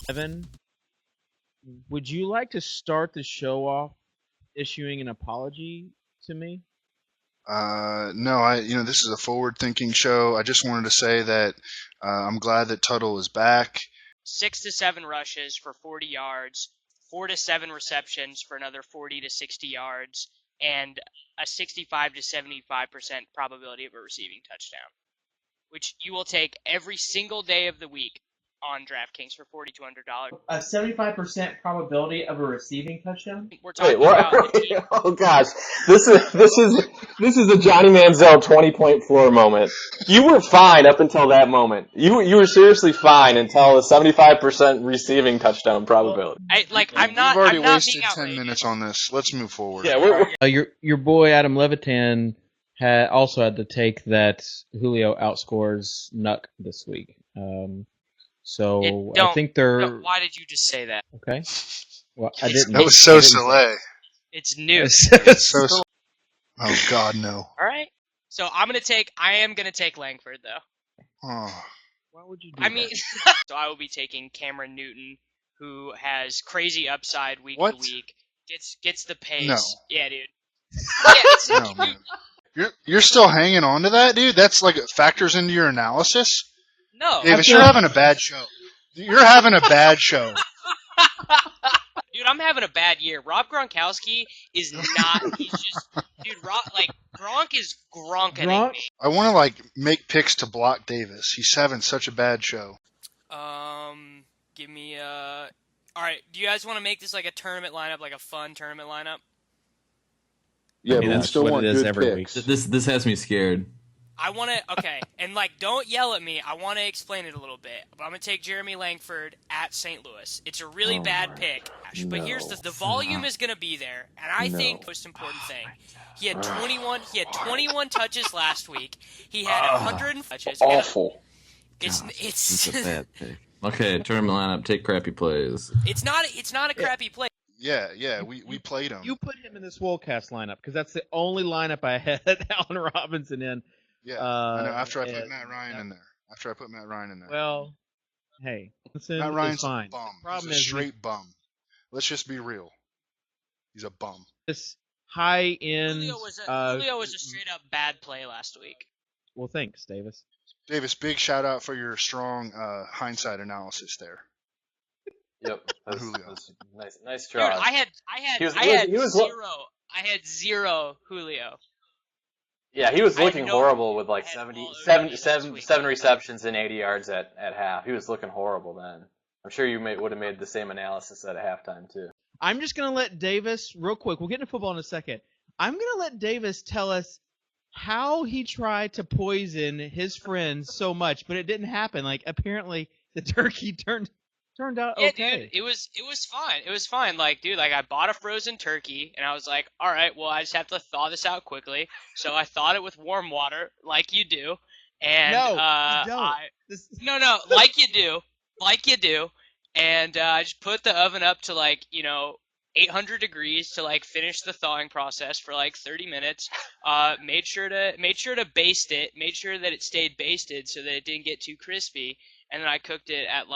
Evan, would you like to start the show off issuing an apology to me? No, this is a forward-thinking show. I just wanted to say that I'm glad that Tuttle is back. 6 to 7 rushes for 40 yards, 4 to 7 receptions for another 40 to 60 yards, and a 65 to 75% probability of a receiving touchdown, which you will take every single day of the week on DraftKings for $4,200. A 75% probability of a receiving touchdown? We're talking about a team. Oh gosh, this is a Johnny Manziel 20-point floor moment. You were fine up until that moment. You were seriously fine until the 75% receiving touchdown probability. I'm not. We've already I'm not wasted being 10 minutes on this. Let's move forward. Yeah, Your boy Adam Levitan also had to take that Julio outscores Nuck this week. I think they're... No, why did you just say that? Okay. Well, I didn't. That was so Soleil. It's new. Oh God, no. All right. So I am gonna take Langford though. Oh. Why would you do that? So I will be taking Cameron Newton, who has crazy upside week What? to week. Gets the pace. No. Yeah, dude. No, man. You're still hanging on to that, dude? That's like it factors into your analysis? No. Davis, you're having a bad show. You're having a bad show. Dude, I'm having a bad year. Rob Gronkowski is not. He's just, dude. Gronk is gronking me. I want to make picks to block Davis. He's having such a bad show. Give me All right. Do you guys want to make this like a tournament lineup, like a fun tournament lineup? Yeah, but we still want good every week. This has me scared. I want to, okay, and don't yell at me. I want to explain it a little bit. But I'm going to take Jeremy Langford at St. Louis. It's a really bad pick. But here's the volume is going to be there. And I think the most important thing, he had 21 touches last week. He had 100 touches. Awful. It's a bad pick. Okay, tournament lineup, take crappy plays. It's not a crappy play. Yeah, we played him. You put him in the Swolecast lineup because that's the only lineup I had Allen Robinson in. Yeah, I know. After I put Matt Ryan in there. Well, hey, Matt Ryan's fine. a bum. Problem He's a is straight bum. Let's just be real. He's a bum. This high end. Julio was a straight up bad play last week. Well, thanks, Davis. Davis, big shout out for your strong hindsight analysis there. Yep, that's nice Dude, try. I had zero Julio. Yeah, he was looking horrible with like I 7 receptions and 80 yards at half. He was looking horrible then. I'm sure you would have made the same analysis at halftime too. I'm just going to let Davis, real quick, we'll get into football in a second. I'm going to let Davis tell us how he tried to poison his friends so much, but it didn't happen. Like, apparently the turkey turned out okay. Dude, it was fine. It was fine. I bought a frozen turkey, and I was like, all right, well, I just have to thaw this out quickly. So I thawed it with warm water, like you do. And No, you don't. No, like you do. And I just put the oven up to 800 degrees to finish the thawing process for 30 minutes. Made sure to baste it. Made sure that it stayed basted so that it didn't get too crispy. And then I cooked it at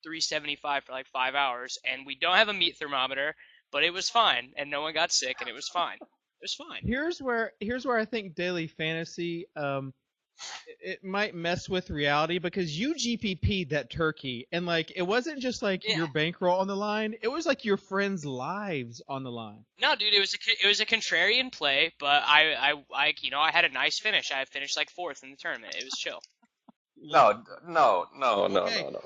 375 for 5 hours, and we don't have a meat thermometer, but it was fine, and no one got sick, and it was fine. It was fine. Here's where I think daily fantasy it might mess with reality because you GPP'd that turkey, and it wasn't just your bankroll on the line; it was your friends' lives on the line. No, dude, it was a contrarian play, but I had a nice finish. I finished 4th in the tournament. It was chill. No.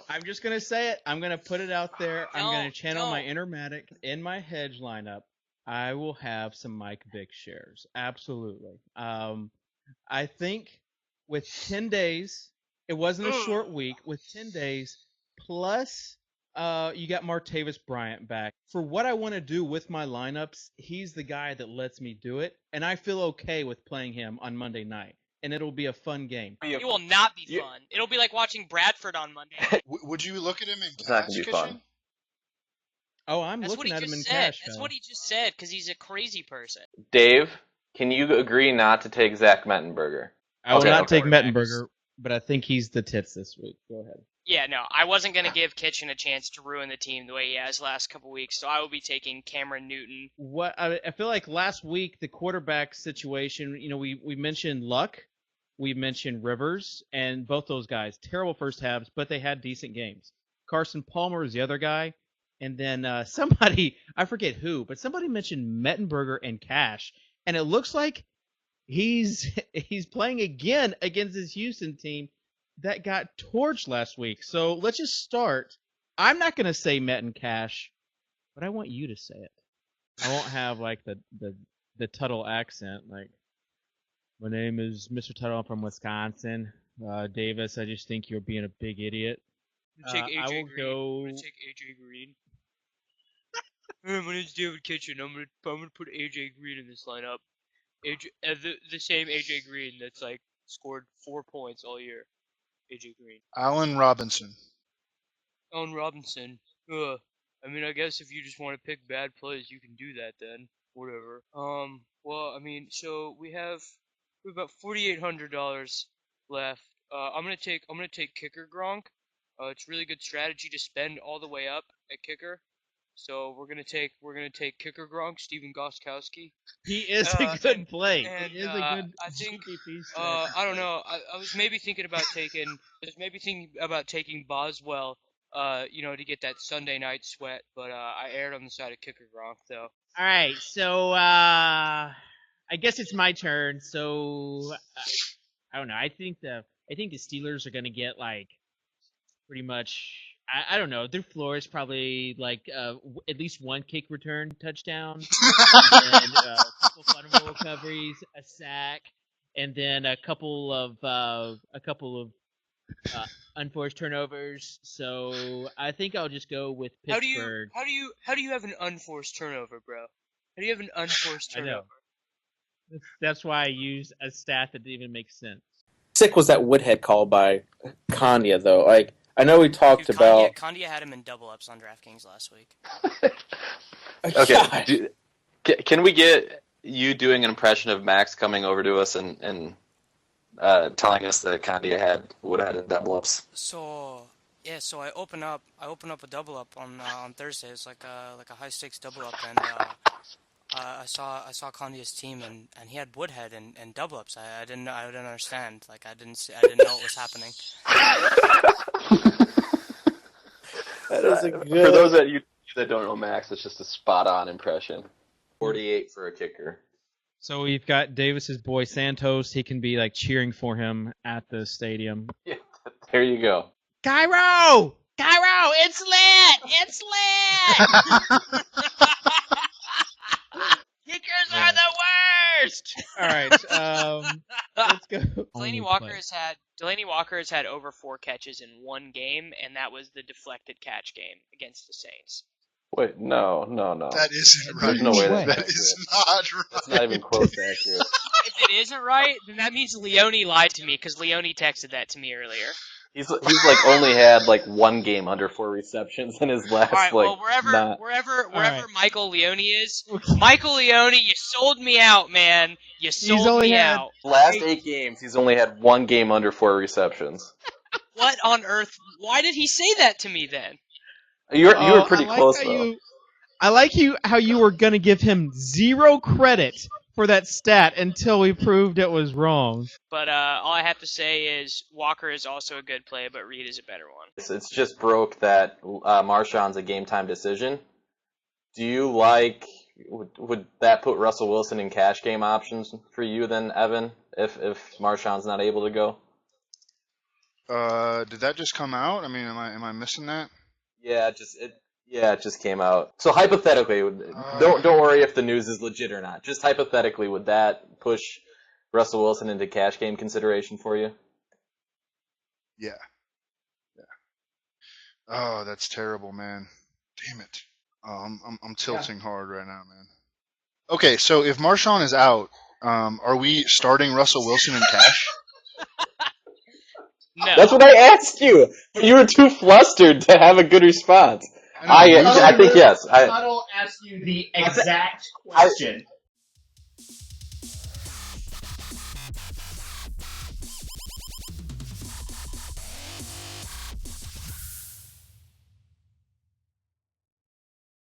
I'm just going to say it. I'm going to put it out there. I'm going to channel my inner Mattek in my hedge lineup. I will have some Mike Vick shares. Absolutely. I think with 10 days, it wasn't a short week. With 10 days, plus you got Martavis Bryant back. For what I want to do with my lineups, he's the guy that lets me do it. And I feel okay with playing him on Monday night. And it'll be a fun game. It will not be fun. It'll be like watching Bradford on Monday. Would you look at him in It's not cash, gonna be Kitchen? fun. Oh, I'm looking at him in cash. That's what he just said, because he's a crazy person. Dave, can you agree not to take Zach Mettenberger? I will not take Mettenberger, but I think he's the tits this week. Go ahead. Yeah, no, I wasn't going to give Kitchen a chance to ruin the team the way he has last couple weeks, so I will be taking Cameron Newton. I feel like last week the quarterback situation, we mentioned Luck, we mentioned Rivers, and both those guys, terrible first halves, but they had decent games. Carson Palmer is the other guy, and then somebody, I forget who, but somebody mentioned Mettenberger and Cash, and it looks like he's playing again against his Houston team that got torched last week. So let's just start. I'm not going to say Met and Cash, but I want you to say it. I won't have like the Tuttle accent. Like, my name is Mr. Tuttle. I'm from Wisconsin. Davis, I just think you're being a big idiot. Take AJ I will Green. go. I'm gonna take AJ Green. Hey, my name's David Kitchen. I'm gonna put AJ Green in this lineup. The same AJ Green that's like scored 4 points all year. AJ Green. Allen Robinson. Allen Robinson. I mean, I guess if you just want to pick bad plays, you can do that then. Whatever. Well, I mean, so we have about $4,800 left. I'm gonna take kicker Gronk. It's a really good strategy to spend all the way up at kicker. So we're gonna take kicker Gronk, Steven Gostkowski. He is a good play. And, he is a good I think, GPP I don't know. I was maybe thinking about taking Boswell, to get that Sunday night sweat, but I erred on the side of kicker Gronk though. All right, so I guess it's my turn. So I don't know. I think the Steelers are gonna get like pretty much. I don't know. Their floor is probably like at least one kick return touchdown, and a couple fumble recoveries, a sack, and then a couple of unforced turnovers. So I think I'll just go with Pittsburgh. How do you have an unforced turnover, bro? How do you have an unforced turnover? I know. That's why I used a stat that didn't even make sense. Sick was that Woodhead call by Kanye though. Like, I know we talked about. Kanye had him in double ups on DraftKings last week. Okay. Can we get you doing an impression of Max coming over to us and telling us that Kanye had Woodhead in double ups? So I open up a double up on Thursday. It's like a high stakes double up, and I saw Kanye's team, and he had Woodhead and double ups. I didn't understand. Like I didn't know what was happening. That is a good... For those of you that don't know Max, it's just a spot on impression. 48 for a kicker. So we've got Davis's boy Santos. He can be like cheering for him at the stadium. Yeah, there you go. Cairo, it's lit! It's lit! Kickers are the worst. All right, let's go. Delaney Walker has had over 4 catches in one game, and that was the deflected catch game against the Saints. Wait, no. That isn't right. There's no way that is not right. That's not even close to accurate. If it isn't right, then that means Leone lied to me, because Leone texted that to me earlier. He's like only had like one game under 4 receptions in his last. All right, well, wherever Michael Leone is, Michael Leone, you sold me out, man. You sold me out. Last 8 games, he's only had one game under 4 receptions. What on earth? Why did he say that to me then? You were pretty close though. I like how you were gonna give him 0 credit for that stat until we proved it was wrong. But all I have to say is Walker is also a good play, but Reed is a better one. It's just broke that Marshawn's a game time decision. Do you like? Would that put Russell Wilson in cash game options for you then, Evan? If Marshawn's not able to go? Did that just come out? I mean, am I missing that? Yeah, it just came out. So hypothetically, don't worry if the news is legit or not. Just hypothetically, would that push Russell Wilson into cash game consideration for you? Yeah. Oh, that's terrible, man. Damn it. I'm tilting hard right now, man. Okay, so if Marshawn is out, are we starting Russell Wilson in cash? No. That's what I asked you. You were too flustered to have a good response. I think yes. Tuttle asked you the exact question.